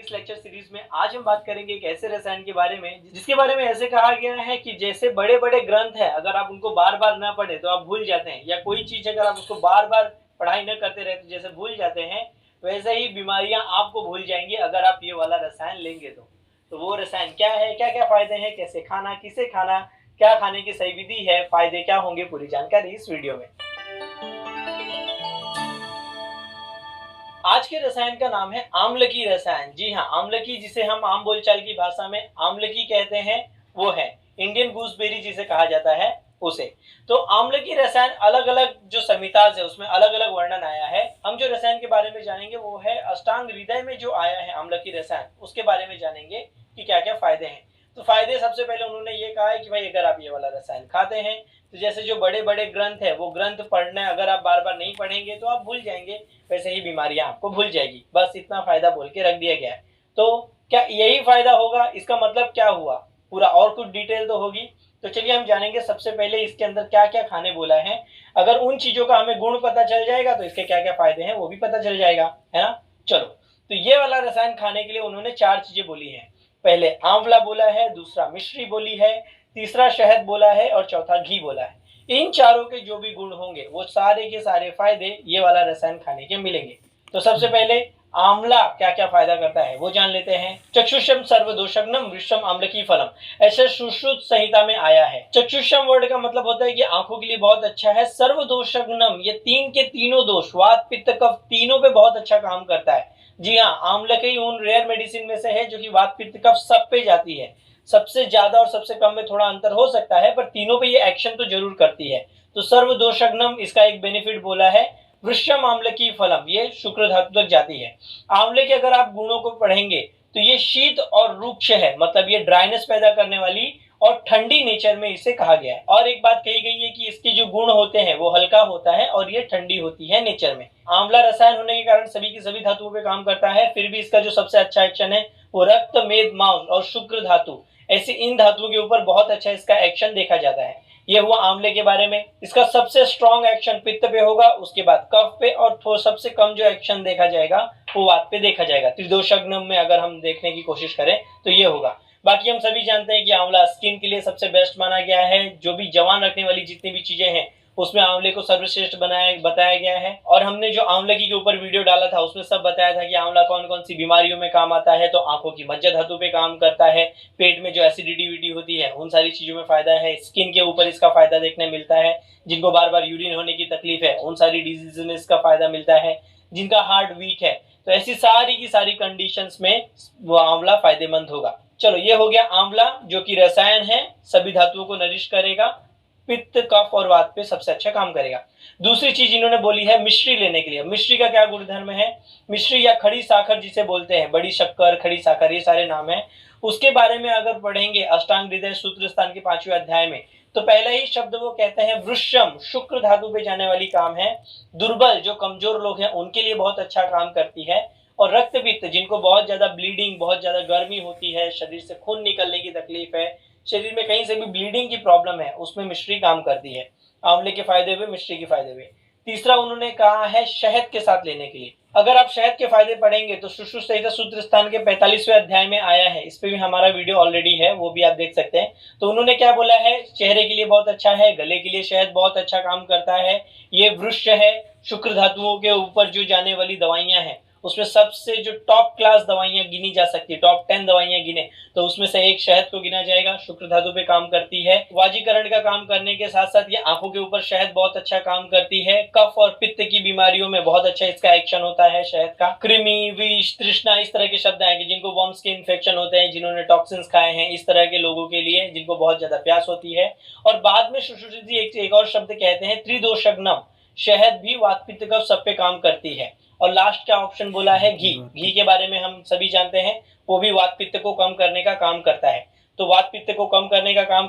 इस lecture series में आज हम बात करेंगे एक ऐसे रसायन के बारे में जिसके बारे में ऐसे कहा गया है कि जैसे बड़े बड़े ग्रंथ है, अगर आप उनको बार बार ना पढ़े तो आप भूल जाते हैं, या कोई चीज अगर आप उसको बार बार पढ़ाई न करते रहे तो जैसे भूल जाते हैं, वैसे ही बीमारियां आपको भूल जाएंगी अगर आप ये वाला रसायन लेंगे तो वो रसायन क्या है, क्या क्या फायदे हैं, कैसे खाना, किसे खाना, क्या खाने की सही विधि है, फायदे क्या होंगे, पूरी जानकारी इस वीडियो में। आज के रसायन का नाम है आम्लकी रसायन। जी हाँ, आम्लकी, जिसे हम आम बोलचाल की भाषा में आम्लकी कहते हैं, वो है इंडियन गूसबेरी जिसे कहा जाता है उसे। तो आम्लकी रसायन अलग अलग जो संहिताज है उसमें अलग अलग वर्णन आया है। हम जो रसायन के बारे में जानेंगे वो है अष्टांग हृदय में जो आया है आम्लकी रसायन, उसके बारे में जानेंगे कि क्या क्या फायदे हैं। तो फायदे सबसे पहले उन्होंने ये कहा है कि भाई अगर आप ये वाला रसायन खाते हैं तो जैसे जो बड़े बड़े ग्रंथ है वो ग्रंथ पढ़ना अगर आप बार बार नहीं पढ़ेंगे तो आप भूल जाएंगे, वैसे ही बीमारियां आपको भूल जाएगी। बस इतना फायदा बोल के रख दिया गया है। तो क्या यही फायदा होगा, इसका मतलब क्या हुआ, पूरा और कुछ डिटेल तो होगी। तो चलिए हम जानेंगे सबसे पहले इसके अंदर क्या क्या खाने बोला है। अगर उन चीजों का हमें गुण पता चल जाएगा तो इसके क्या क्या फायदे हैं वो भी पता चल जाएगा, है ना। चलो, तो ये वाला रसायन खाने के लिए उन्होंने 4 चीजें बोली हैं। पहले आंवला बोला है, दूसरा मिश्री बोली है, तीसरा शहद बोला है और चौथा घी बोला है। इन चारों के जो भी गुण होंगे वो सारे के सारे फायदे ये वाला रसायन खाने के मिलेंगे। तो सबसे पहले आंवला क्या क्या फायदा करता है वो जान लेते हैं। चक्षुषम सर्वदोषग्नम वृषम आम्लकी फलम, ऐसे सुश्रुत संहिता में आया है। चक्षुषम वर्ड का मतलब होता है कि आंखों के लिए बहुत अच्छा है। सर्वदोषग्नम, ये 3 के तीनों दोष, वात पित्त कफ, तीनों पे बहुत अच्छा काम करता है। जी हाँ, आम्लकी उन रेयर मेडिसिन में से है जो कि वात पित्त कफ सब पे जाती है। सबसे ज्यादा और सबसे कम में थोड़ा अंतर हो सकता है, पर तीनों पे ये एक्शन तो जरूर करती है। तो सर्वदोषग्नम इसका एक बेनिफिट बोला है। वृषम आम्लकी फलम, ये शुक्र धातु तक जाती है। आंवले के अगर आप गुणों को पढ़ेंगे तो ये शीत और रुक्ष है, मतलब ये ड्राइनेस पैदा करने वाली और ठंडी नेचर में इसे कहा गया है। और एक बात कही गई है कि इसके जो गुण होते हैं वो हल्का होता है और ये ठंडी होती है नेचर में। आंवला रसायन होने के कारण सभी की सभी धातुओं पे काम करता है, फिर भी इसका जो सबसे अच्छा एक्शन है वो रक्त, मेद, मांस और शुक्र धातु, ऐसे इन धातुओं के ऊपर बहुत अच्छा इसका एक्शन देखा जाता है। ये हुआ आंवले के बारे में। इसका सबसे स्ट्रॉन्ग एक्शन पित्त पे होगा, उसके बाद कफ पे, और सबसे कम जो एक्शन देखा जाएगा वो वात पे देखा जाएगा। त्रिदोषग्नम में अगर हम देखने की कोशिश करें तो ये होगा। बाकी हम सभी जानते हैं कि आंवला स्किन के लिए सबसे बेस्ट माना गया है। जो भी जवान रखने वाली जितनी भी चीजें हैं उसमें आंवले को सर्वश्रेष्ठ बताया गया है। और हमने जो आंवलकी के ऊपर वीडियो डाला था उसमें सब बताया था कि आंवला कौन कौन सी बीमारियों में काम आता है। तो आंखों की मज्जा धातु पे काम करता है, पेट में जो एसिडिटी होती है उन सारी चीजों में फायदा है, स्किन के ऊपर इसका फायदा देखने मिलता है, जिनको बार बार यूरिन होने की तकलीफ है उन सारी डिजीज में इसका फायदा मिलता है, जिनका हार्ट वीक है तो ऐसी सारी की सारी कंडीशंस में वो आंवला फायदेमंद होगा। चलो, ये हो गया आंवला जो कि रसायन है, सभी धातुओं को नरिश करेगा, पित्त, कफ और वात पे सबसे अच्छा काम करेगा। दूसरी चीज इन्होंने बोली है मिश्री लेने के लिए। मिश्री का क्या गुणधर्म है, मिश्री या खड़ी साखर जिसे बोलते हैं, बड़ी शक्कर, खड़ी साखर, ये सारे नाम है। उसके बारे में अगर पढ़ेंगे अष्टांग हृदय सूत्र स्थान के 5वें अध्याय में, तो पहले ही शब्द वो कहते हैं वृषम, शुक्र धातु पे जाने वाली काम है। दुर्बल, जो कमजोर लोग हैं उनके लिए बहुत अच्छा काम करती है। और रक्तपित्त, जिनको बहुत ज्यादा ब्लीडिंग, बहुत ज्यादा गर्मी होती है, शरीर से खून निकलने की तकलीफ है, शरीर में कहीं से भी ब्लीडिंग की प्रॉब्लम है, उसमें मिश्री काम करती है। आंवले के फायदे हुए, मिश्री के फायदे हुए। तीसरा उन्होंने कहा है शहद के साथ लेने के लिए। अगर आप शहद के फायदे पढ़ेंगे तो सुश्रुत संहिता सूत्र स्थान के 45वें अध्याय में आया है, इस पे भी हमारा वीडियो ऑलरेडी है, वो भी आप देख सकते हैं। तो उन्होंने क्या बोला है, चेहरे के लिए बहुत अच्छा है, गले के लिए शहद बहुत अच्छा काम करता है, ये वृक्ष है। शुक्र धातुओं के ऊपर जो जाने वाली दवाइयां हैं उसमें सबसे जो टॉप क्लास दवाइयां गिनी जा सकती है, टॉप 10 दवाइयां गिने तो उसमें से एक शहद को गिना जाएगा। शुक्र धातु पे काम करती है, वाजीकरण का काम करने के साथ साथ ये आंखों के ऊपर शहद बहुत अच्छा काम करती है। कफ और पित्त की बीमारियों में बहुत अच्छा इसका एक्शन होता है शहद का। कृमि, विष, तृष्णा, इस तरह के शब्द आएंगे जिनको वर्म्स के इन्फेक्शन होते हैं, जिन्होंने टॉक्सिन्स खाए हैं, इस तरह के लोगों के लिए जिनको बहुत ज्यादा प्यास होती है। और बाद में सुश्रुत जी एक और शब्द कहते हैं त्रिदोषग्नम, शहद भी वात पित्त कफ सब पे काम करती है। और लास्ट का ऑप्शन बोला है घी। घी के बारे में हम सभी जानते हैं, वो भी वात पित्त को कम करने का काम करता है। तो वात पित्त को कम करने का काम